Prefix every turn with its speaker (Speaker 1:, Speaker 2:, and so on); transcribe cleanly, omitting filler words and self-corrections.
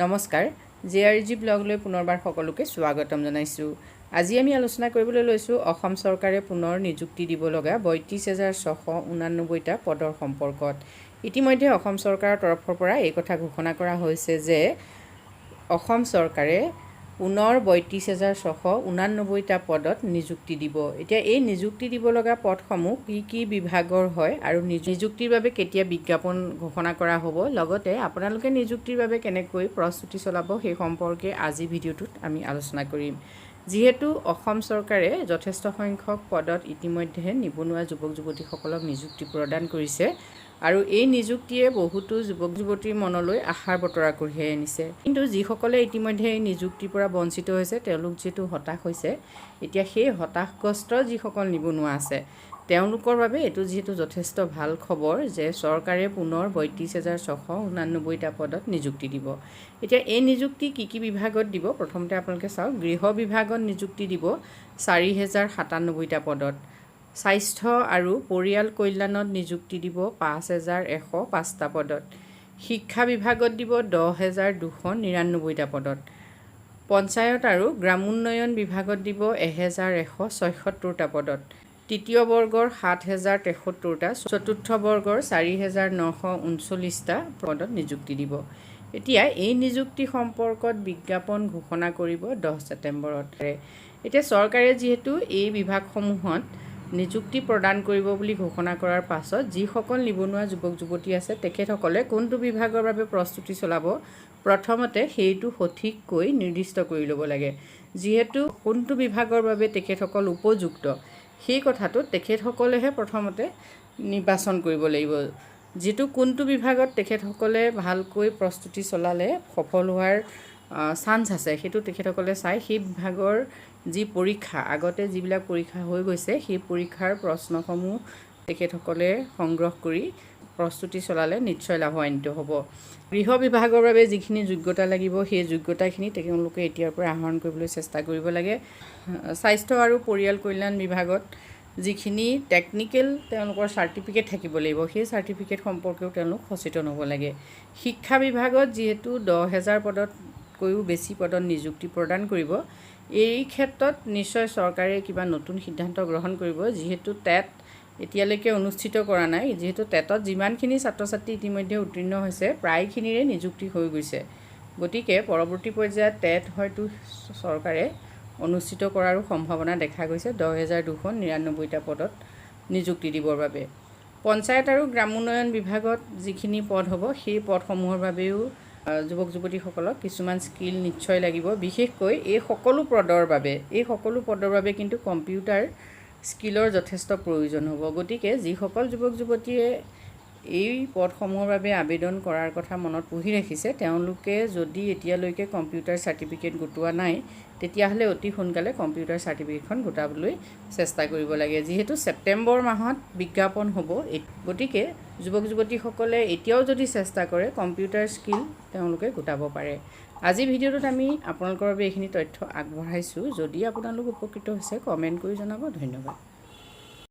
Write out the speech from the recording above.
Speaker 1: নমস্কাৰ জেআৰজি ব্লগলৈ পুনৰবাৰ সকলোকে স্বাগতম জনাইছোঁ। আজি আমি আলোচনা কৰিবলৈ লৈছোঁ অসম চৰকাৰে পুনৰ নিযুক্তি দিব লগা ৩২,৬89টা পদৰ সম্পৰ্কত। ইতিমধ্যে অসম চৰকাৰৰ তৰফৰ পৰা এই কথা ঘোষণা কৰা হৈছে যে অসম চৰকাৰে পুনৰ ৩২,৬89টা পদত নিযুক্তি দিব। এতিয়া এই নিযুক্তি দিব লগা পদসমূহ কি বিভাগৰ হয় আৰু নিযুক্তিৰ বাবে কেতিয়া বিজ্ঞাপন ঘোষণা কৰা হ'ব, লগতে আপোনালোকে নিযুক্তিৰ বাবে কেনেকৈ প্ৰস্তুতি চলাব সেই সম্পৰ্কে আজি ভিডিঅ'টোত আমি আলোচনা কৰিম। যিহেতু অসম চৰকাৰে যথেষ্ট সংখ্যক পদত ইতিমধ্যে নিবনুৱা যুৱক যুৱতীসকলক নিযুক্তি প্ৰদান কৰিছে আৰু এই নিযুক্তিয়ে বহুতো যুৱক যুৱতীৰ মনলৈ আশাৰ বতৰা কঢ়িয়াই আনিছে। কিন্তু যিসকলে ইতিমধ্যে এই নিযুক্তিৰ পৰা বঞ্চিত হৈছে তেওঁলোক যিহেতু হতাশ হৈছে, এতিয়া সেই হতাশগ্ৰস্ত যিসকল নিবনুৱা আছে তেওঁলোকৰ বাবে এইটো যিহেতু যথেষ্ট ভাল খবৰ যে চৰকাৰে পুনৰ ৩২,৬89টা পদত নিযুক্তি দিব। এতিয়া এই নিযুক্তি কি বিভাগত দিব, প্ৰথমতে আপোনালোকে চাওক। গৃহ বিভাগত নিযুক্তি দিব ৪,০৯৭টা পদত। স্বাস্থ্য আৰু পৰিয়াল কল্যাণত নিযুক্তি দিব ৫,১০৫টা পদত। শিক্ষা বিভাগত দিব ১০,২৯৯টা পদত। পঞ্চায়ত আৰু গ্ৰামোন্নয়ন বিভাগত দিব ১,১৭৬টা পদত। তৃতীয় বৰ্গৰ ৭,০৭৩টা, চতুৰ্থ বৰ্গৰ ৪,৯৩৯টা পদত নিযুক্তি দিব। এতিয়া এই নিযুক্তি সম্পৰ্কত বিজ্ঞাপন ঘোষণা কৰিব ১০ ছেপ্টেম্বৰত। এতিয়া চৰকাৰে যিহেতু এই বিভাগসমূহত নিযুক্তি প্ৰদান কৰিব বুলি ঘোষণা কৰাৰ পাছত যিসকল নিবনুৱা যুৱক যুৱতী আছে তেখেতসকলে কোনটো বিভাগৰ বাবে প্ৰস্তুতি চলাব প্ৰথমতে সেইটো সঠিককৈ নিৰ্দিষ্ট কৰি ল'ব লাগে। যিহেতু কোনটো বিভাগৰ বাবে তেখেতসকল উপযুক্ত সেই কথাটো তেখেতসকলেহে প্ৰথমতে নিৰ্বাচন কৰিব লাগিব। যিটো কোনটো বিভাগত তেখেতসকলে ভালকৈ প্ৰস্তুতি চলালে সফল হোৱাৰ চান্স আছে সেইটো তেখেতসকলে চাই সেই বিভাগৰ যি পৰীক্ষা আগতে যিবিলাক পৰীক্ষা হৈ গৈছে সেই পৰীক্ষাৰ প্ৰশ্নসমূহ তেখেতসকলে সংগ্ৰহ কৰি প্ৰস্তুতি চলালে নিশ্চয় লাভান্বিত হ'ব। গৃহ বিভাগৰ বাবে যিখিনি যোগ্যতা লাগিব সেই যোগ্যতাখিনি তেওঁলোকে এতিয়াৰ পৰা আহৰণ কৰিবলৈ চেষ্টা কৰিব লাগে। স্বাস্থ্য আৰু পৰিয়াল কল্যাণ বিভাগত যিখিনি টেকনিকেল তেওঁলোকৰ চাৰ্টিফিকেট থাকিব লাগিব সেই চাৰ্টিফিকেট সম্পৰ্কেও তেওঁলোক সচেতন হ'ব লাগে। শিক্ষা বিভাগত যিহেতু ১০,০০০ পদতকৈও বেছি পদত নিযুক্তি প্ৰদান কৰিব, এই ক্ষেত্ৰত নিশ্চয় চৰকাৰে কিবা নতুন সিদ্ধান্ত গ্ৰহণ কৰিব। যিহেতু টেট এতিয়ালৈকে অনুষ্ঠিত কৰা নাই, যিহেতু টেটত যিমানখিনি ছাত্ৰ ছাত্ৰী ইতিমধ্যে উত্তীৰ্ণ হৈছে প্ৰায়খিনিৰে নিযুক্তি হৈ গৈছে, গতিকে পৰৱৰ্তী পৰ্যায়ত টেট হয়তো চৰকাৰে অনুষ্ঠিত কৰাৰো সম্ভাৱনা দেখা গৈছে ১০,২৯৯টা পদত নিযুক্তি দিবৰ বাবে। পঞ্চায়ত আৰু গ্ৰামোন্নয়ন বিভাগত যিখিনি পদ হ'ব সেই পদসমূহৰ বাবেও যুৱক যুৱতীসকলক কিছুমান স্কিল নিশ্চয় লাগিব। বিশেষকৈ এই সকলো পদৰ বাবে কিন্তু কম্পিউটাৰ স্কিলৰ যথেষ্ট প্ৰয়োজন হ'ব। গতিকে যিসকল যুৱক যুৱতীয়ে এই পদসমূহৰ বাবে আবেদন কৰাৰ কথা মনত পুহি ৰাখিছে তেওঁলোকে যদি এতিয়ালৈকে কম্পিউটাৰ চাৰ্টিফিকেট গোটোৱা নাই তেতিয়াহ'লে অতি সোনকালে কম্পিউটাৰ চাৰ্টিফিকেটখন গোটাবলৈ চেষ্টা কৰিব লাগে। যিহেতু ছেপ্টেম্বৰ মাহত বিজ্ঞাপন হ'ব, গতিকে যুৱক যুৱতীসকলে এতিয়াও যদি চেষ্টা কৰে কম্পিউটাৰ স্কিল তেওঁলোকে গোটাব পাৰে। আজি ভিডিঅ'টোত আমি আপোনালোকৰ বাবে এইখিনি তথ্য আগবঢ়াইছোঁ। যদি আপোনালোক উপকৃত হৈছে কমেণ্ট কৰি জনাব। ধন্যবাদ।